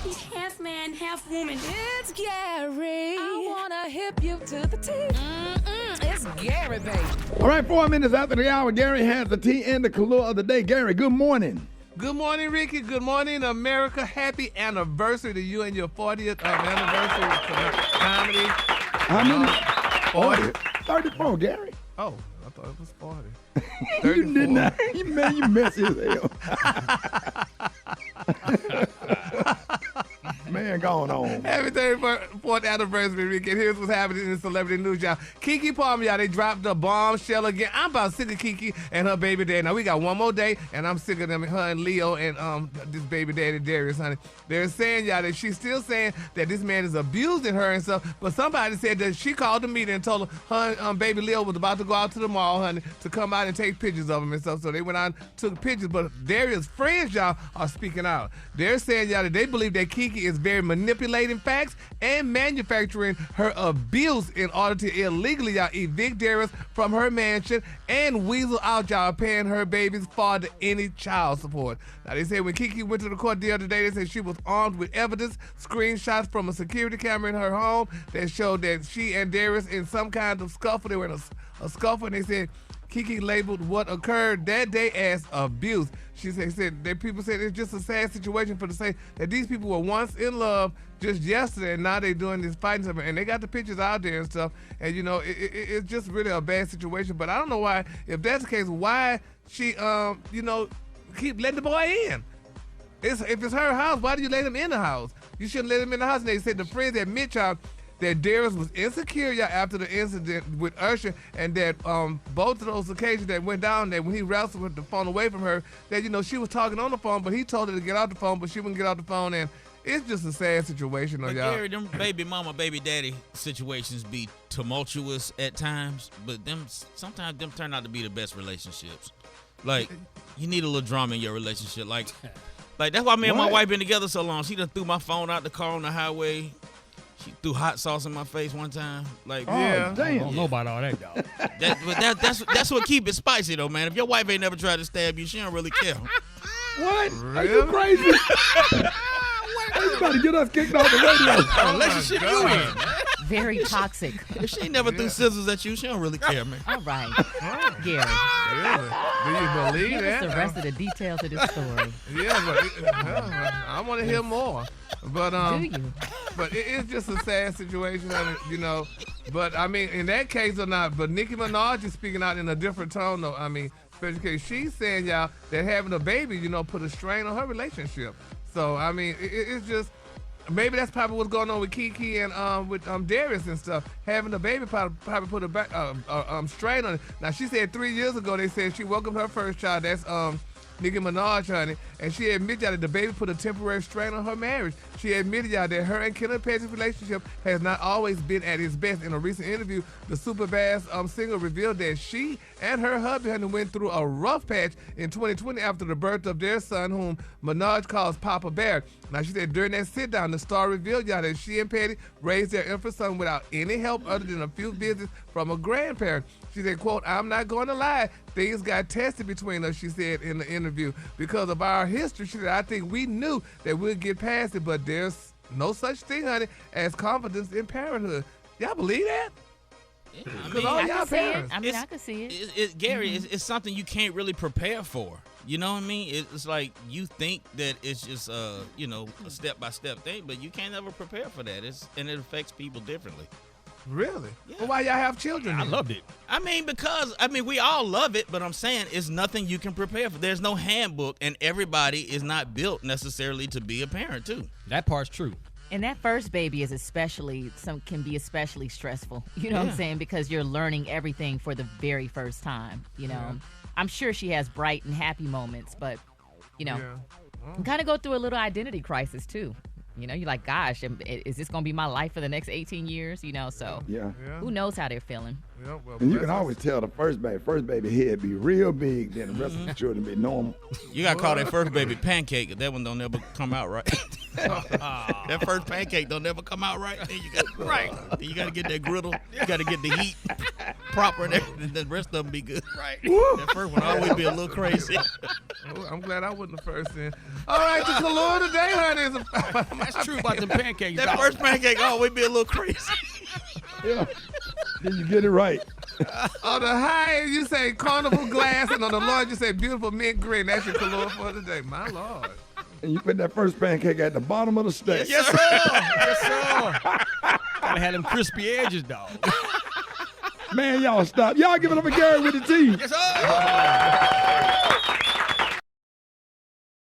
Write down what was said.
He's half man, half woman. It's Gary. I wanna hip you to the tea. It's Gary, baby. All right, 4 minutes after the hour, Gary has the tea and the color of the day. Gary, good morning. Good morning, Ricky. Good morning, America. Happy anniversary to you and your 40th anniversary of comedy. How many? 40. 34, Gary. Oh, I thought it was 40. You did not. Man, you messy as hell. Man, going on. Happy 34th anniversary, Ricky. And here's what's happening in the celebrity news, y'all. Keke Palmer, y'all, they dropped the bombshell again. I'm about sick of Keke and her baby daddy. Now, we got one more day, and I'm sick of them, her and Leo and this baby daddy, Darius, honey. They're saying, y'all, that she's still saying that this man is abusing her and stuff, but somebody said that she called the meeting and told her and baby Leo was about to go out to the mall, honey, to come out and take pictures of him and stuff. So they went out and took pictures, but Darius' friends, y'all, are speaking out. They're saying, y'all, that they believe that Keke is very manipulating facts and manufacturing her abuse in order to illegally, y'all, evict Darius from her mansion and weasel out, y'all, paying her baby's father any child support. Now, they say when Keke went to the court the other day, they said she was armed with evidence, screenshots from a security camera in her home that showed that she and Darius in some kind of scuffle. They were in a scuffle, and they said Keke labeled what occurred that day as abuse. She said that people said it's just a sad situation for to say that these people were once in love just yesterday, and now they're doing this fighting stuff, and they got the pictures out there and stuff, and you know it's just really a bad situation. But I don't know why, if that's the case, why she keep letting the boy in. If it's her house, why do you let him in the house? You shouldn't let him in the house. And they said the friends admit, y'all, that Darius was insecure, y'all, after the incident with Usher, and that both of those occasions that went down, that when he wrestled with the phone away from her, that, you know, she was talking on the phone, but he told her to get out the phone, but she wouldn't get out the phone, and it's just a sad situation, But y'all. Gary, them baby mama, baby daddy situations be tumultuous at times, but sometimes them turn out to be the best relationships. Like, you need a little drama in your relationship. Like that's why me and my wife been together so long. She done threw my phone out the car on the highway. She threw hot sauce in my face one time. Like, yeah, damn. I don't know about all that, dog. That's what keep it spicy, though, man. If your wife ain't never tried to stab you, she don't really care. What? Really? Are you crazy? You about to get us kicked off the radio. Relationship you in. Very toxic. If she never threw scissors at you, she don't really care, man. All right. Gary. Really? Do you believe Give us that? the rest of the details of this story. Yeah, but I want to hear more. But Do you? But it's just a sad situation, you know. But I mean, in that case or not, but Nicki Minaj is speaking out in a different tone, though. I mean, especially because she's saying, y'all, that having a baby, you know, put a strain on her relationship. So I mean, it's just. Maybe that's probably what's going on with Keke and with Darius and stuff. Having a baby probably put a strain on it. Now, she said 3 years ago, they said she welcomed her first child. That's Nicki Minaj, honey. And she admitted, y'all, that the baby put a temporary strain on her marriage. She admitted, y'all, that her and Kenneth Petty's relationship has not always been at its best. In a recent interview, the Superbass singer revealed that she and her husband went through a rough patch in 2020 after the birth of their son, whom Minaj calls Papa Bear. Now, she said during that sit-down, the star revealed, y'all, that she and Petty raised their infant son without any help other than a few visits from a grandparent. She said, quote, "I'm not going to lie, things got tested between us," she said in the interview. "Because of our history," she said, "I think we knew that we'd get past it, but there's no such thing, honey, as confidence in parenthood." Y'all believe that? Yeah, Because all I y'all can see it. parents. I mean, I can see it. Gary, it's something you can't really prepare for. You know what I mean? It's like you think that it's just a step-by-step thing, but you can't ever prepare for that. And it affects people differently. Really? Yeah. Well, why y'all have children I then? loved it. I mean, we all love it, but I'm saying it's nothing you can prepare for. There's no handbook, and everybody is not built necessarily to be a parent, too. That part's true. And that first baby is can be especially stressful. You know what I'm saying? Because you're learning everything for the very first time. You know, Yeah. I'm sure she has bright and happy moments, but you know, Yeah. you kind of go through a little identity crisis too. You know, you're like, gosh, is this gonna be my life for the next 18 years? You know, so Yeah. Yeah. who knows how they're feeling? Yeah, well, And you bless can us. always tell the first baby head be real big, then the rest of the children be normal. You gotta call that first baby pancake, 'cause that one don't ever come out right. That first pancake don't ever come out right. Then you got Then you gotta get that griddle. You gotta get the heat proper, and the rest of them be good. Right. That first one always be a little crazy. Oh, I'm glad I wasn't the first in. All right, the color today, honey, is That's true about the pancakes. That dog. first pancake always be a little crazy. Yeah. Then you get it right. on the high end, you say carnival glass, and on the low end, you say beautiful mint green. That's your color for today. My Lord. And you put that first pancake at the bottom of the stack. Yes, sir. Yes, sir. Gotta have them crispy edges, dog. Man, y'all stop. Y'all give it up for Gary with the T. Yes, sir.